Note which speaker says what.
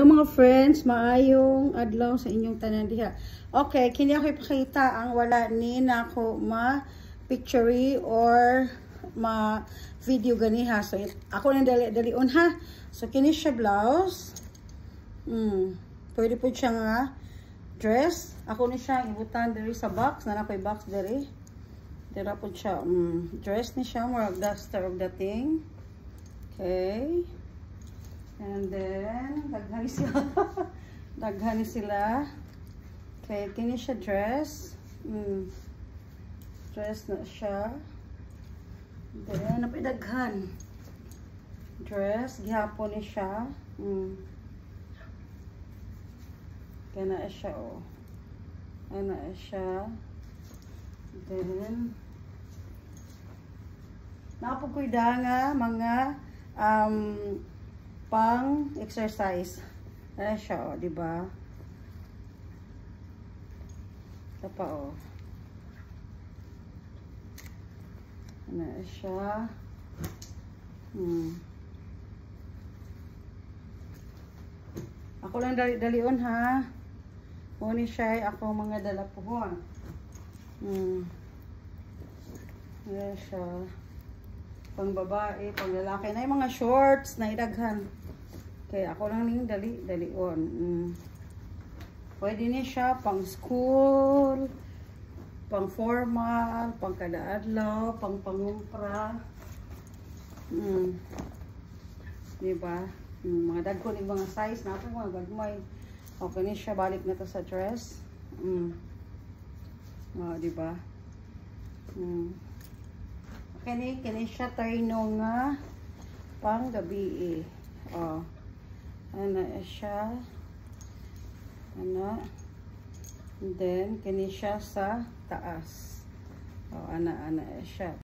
Speaker 1: Hello mga friends, maayong adlaw sa inyong tanan diha. Okay, kini ako ipakita ang wala ni nako ma-picture or ma-video ganiha. So ako nang dali-dalion ha. So kini siya blouse. Pwede po siya nga dress. Ako ni siya ibutan diri sa box, na nakoy box diri. Dira po siya dress ni siya, murag duster of the thing. Okay. And then, daghan sila. Okay, kini siya dress. Dress na siya. Then, napidaghan. Dress, gihapon ni siya. Kaya na siya, oh. Ano siya. Then, napagkuida nga mga pang exercise. Ayan siya, oh, diba? Ito pa, oh. Ayan siya. Ako lang dali-dalion, ha? Muni siya, ako mga dalapuhon. Ayan siya. Pang babae, pang lalaki. Na yung mga shorts na idaghan. Okay, ako lang ning dali-dalion. Pwede niya siya pang school, pang formal, pang kada-adlaw, pang pangumpra. Diba? Mga dagko yung mga size na ito, mga gagmay. Okay niya siya, balik na to sa dress. Diba? Kini siya terno nga pang gabi eh. Ano siya. Ano. And then, kini siya sa taas. Ana siya.